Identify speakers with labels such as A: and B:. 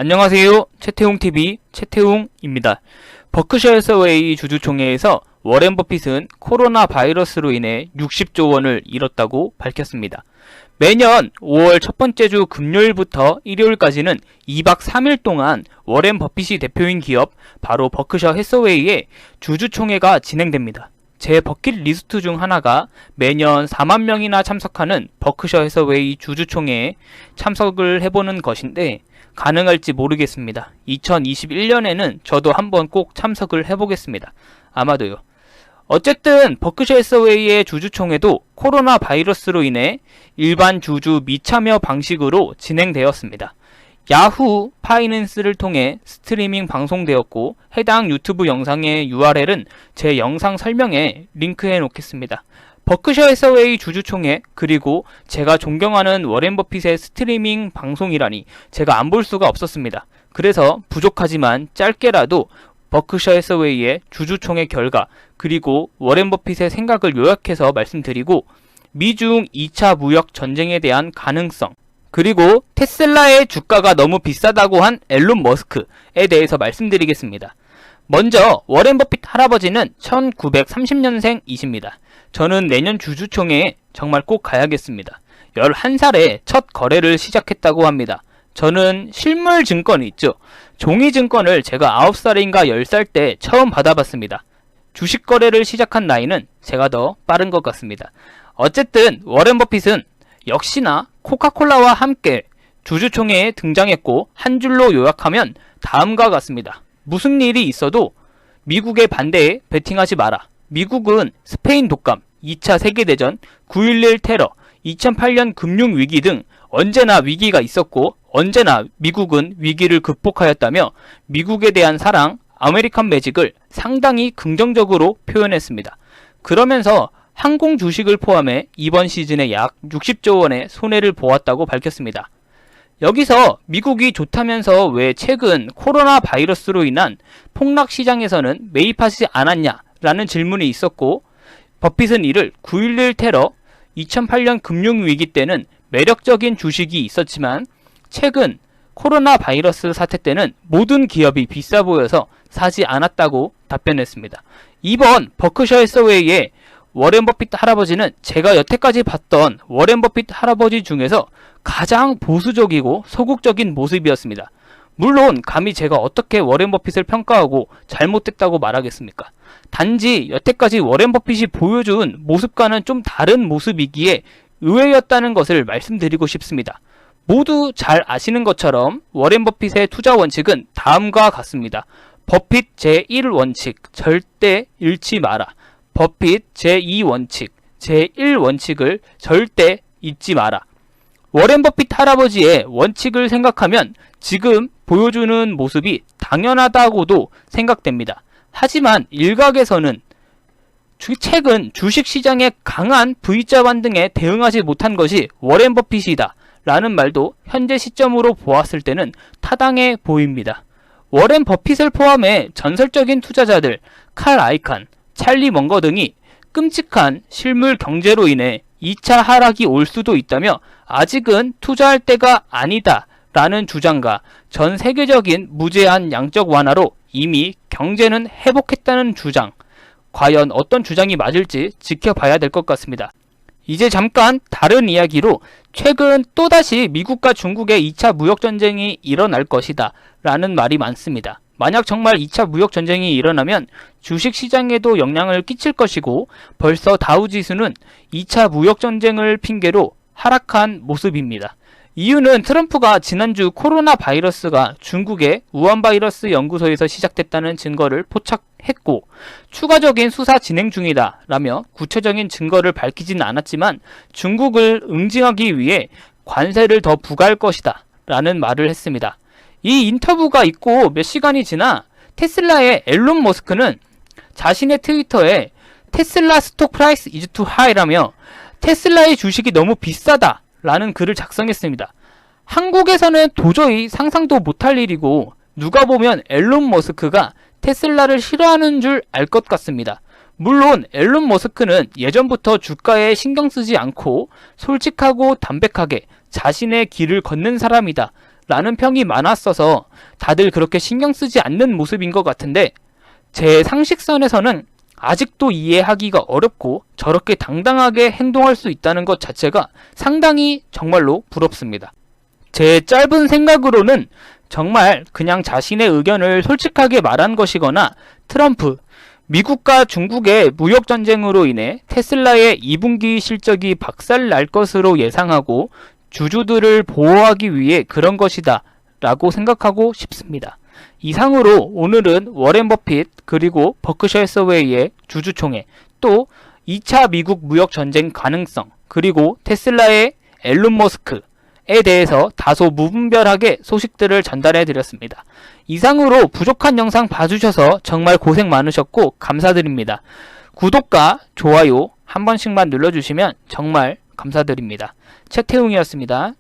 A: 안녕하세요. 채태웅TV 채태웅입니다. 버크셔 해서웨이 주주총회에서 워렌 버핏은 코로나 바이러스로 인해 60조 원을 잃었다고 밝혔습니다. 매년 5월 첫 번째 주 금요일부터 일요일까지는 2박 3일 동안 워렌 버핏이 대표인 기업 바로 버크셔 해서웨이의 주주총회가 진행됩니다. 제 버킷리스트 중 하나가 매년 4만 명이나 참석하는 버크셔 해서웨이 주주총회에 참석을 해보는 것인데 가능할지 모르겠습니다. 2021년에는 저도 한번 꼭 참석을 해보겠습니다. 아마도요. 어쨌든 버크셔 해서웨이의 주주총회도 코로나 바이러스로 인해 일반 주주 미참여 방식으로 진행되었습니다. 야후 파이낸스를 통해 스트리밍 방송되었고 해당 유튜브 영상의 URL은 제 영상 설명에 링크해 놓겠습니다. 버크셔 해서웨이 주주총회 그리고 제가 존경하는 워렌 버핏의 스트리밍 방송이라니 제가 안 볼 수가 없었습니다. 그래서 부족하지만 짧게라도 버크셔 해서웨이의 주주총회 결과 그리고 워렌 버핏의 생각을 요약해서 말씀드리고 미중 2차 무역 전쟁에 대한 가능성 그리고 테슬라의 주가가 너무 비싸다고 한 앨런 머스크에 대해서 말씀드리겠습니다. 먼저 워렌 버핏 할아버지는 1930년생이십니다. 저는 내년 주주총회에 정말 꼭 가야겠습니다. 11살에 첫 거래를 시작했다고 합니다. 저는 실물 증권이 있죠. 종이 증권을 제가 9살인가 10살 때 처음 받아봤습니다. 주식 거래를 시작한 나이는 제가 더 빠른 것 같습니다. 어쨌든 워렌 버핏은 역시나 코카콜라와 함께 주주총회에 등장했고 한 줄로 요약하면 다음과 같습니다. 무슨 일이 있어도 미국의 반대에 베팅하지 마라. 미국은 스페인 독감, 2차 세계대전, 9.11 테러, 2008년 금융위기 등 언제나 위기가 있었고 언제나 미국은 위기를 극복하였다며 미국에 대한 사랑, 아메리칸 매직을 상당히 긍정적으로 표현했습니다. 그러면서 항공 주식을 포함해 이번 시즌에 약 60조 원의 손해를 보았다고 밝혔습니다. 여기서 미국이 좋다면서 왜 최근 코로나 바이러스로 인한 폭락 시장에서는 매입하지 않았냐라는 질문이 있었고 버핏은 이를 9.11 테러, 2008년 금융위기 때는 매력적인 주식이 있었지만 최근 코로나 바이러스 사태 때는 모든 기업이 비싸 보여서 사지 않았다고 답변했습니다. 이번 버크셔 해서웨이의 워렌 버핏 할아버지는 제가 여태까지 봤던 워렌 버핏 할아버지 중에서 가장 보수적이고 소극적인 모습이었습니다. 물론 감히 제가 어떻게 워렌 버핏을 평가하고 잘못됐다고 말하겠습니까? 단지 여태까지 워렌 버핏이 보여준 모습과는 좀 다른 모습이기에 의외였다는 것을 말씀드리고 싶습니다. 모두 잘 아시는 것처럼 워렌 버핏의 투자 원칙은 다음과 같습니다. 버핏 제1원칙, 절대 잃지 마라. 버핏 제2원칙, 제1원칙을 절대 잊지 마라. 워렌 버핏 할아버지의 원칙을 생각하면 지금 보여주는 모습이 당연하다고도 생각됩니다. 하지만 일각에서는 최근 주식시장의 강한 V자 반등에 대응하지 못한 것이 워렌 버핏이다 라는 말도 현재 시점으로 보았을 때는 타당해 보입니다. 워렌 버핏을 포함해 전설적인 투자자들 칼 아이칸, 찰리 먼거 등이 끔찍한 실물 경제로 인해 2차 하락이 올 수도 있다며 아직은 투자할 때가 아니다 라는 주장과 전 세계적인 무제한 양적 완화로 이미 경제는 회복했다는 주장, 과연 어떤 주장이 맞을지 지켜봐야 될 것 같습니다. 이제 잠깐 다른 이야기로 최근 또다시 미국과 중국의 2차 무역전쟁이 일어날 것이다 라는 말이 많습니다. 만약 정말 2차 무역전쟁이 일어나면 주식시장에도 영향을 끼칠 것이고 벌써 다우지수는 2차 무역전쟁을 핑계로 하락한 모습입니다. 이유는 트럼프가 지난주 코로나 바이러스가 중국의 우한 바이러스 연구소에서 시작됐다는 증거를 포착했고 추가적인 수사 진행 중이다 라며 구체적인 증거를 밝히지는 않았지만 중국을 응징하기 위해 관세를 더 부과할 것이다 라는 말을 했습니다. 이 인터뷰가 있고 몇 시간이 지나 테슬라의 앨런 머스크는 자신의 트위터에 테슬라 스톡 프라이스 is too high라며 테슬라의 주식이 너무 비싸다 라는 글을 작성했습니다. 한국에서는 도저히 상상도 못할 일이고 누가 보면 앨런 머스크가 테슬라를 싫어하는 줄 알 것 같습니다. 물론 앨런 머스크는 예전부터 주가에 신경 쓰지 않고 솔직하고 담백하게 자신의 길을 걷는 사람이다 라는 평이 많았어서 다들 그렇게 신경 쓰지 않는 모습인 것 같은데, 제 상식선에서는 아직도 이해하기가 어렵고 저렇게 당당하게 행동할 수 있다는 것 자체가 상당히 정말로 부럽습니다. 제 짧은 생각으로는 정말 그냥 자신의 의견을 솔직하게 말한 것이거나, 트럼프, 미국과 중국의 무역전쟁으로 인해 테슬라의 2분기 실적이 박살날 것으로 예상하고 주주들을 보호하기 위해 그런 것이다 라고 생각하고 싶습니다. 이상으로 오늘은 워렌 버핏 그리고 버크셔 해서웨이의 주주총회, 또 2차 미국 무역전쟁 가능성, 그리고 테슬라의 앨런 머스크에 대해서 다소 무분별하게 소식들을 전달해 드렸습니다. 이상으로 부족한 영상 봐주셔서 정말 고생 많으셨고 감사드립니다. 구독과 좋아요 한 번씩만 눌러주시면 정말 감사드립니다. 최태웅이었습니다.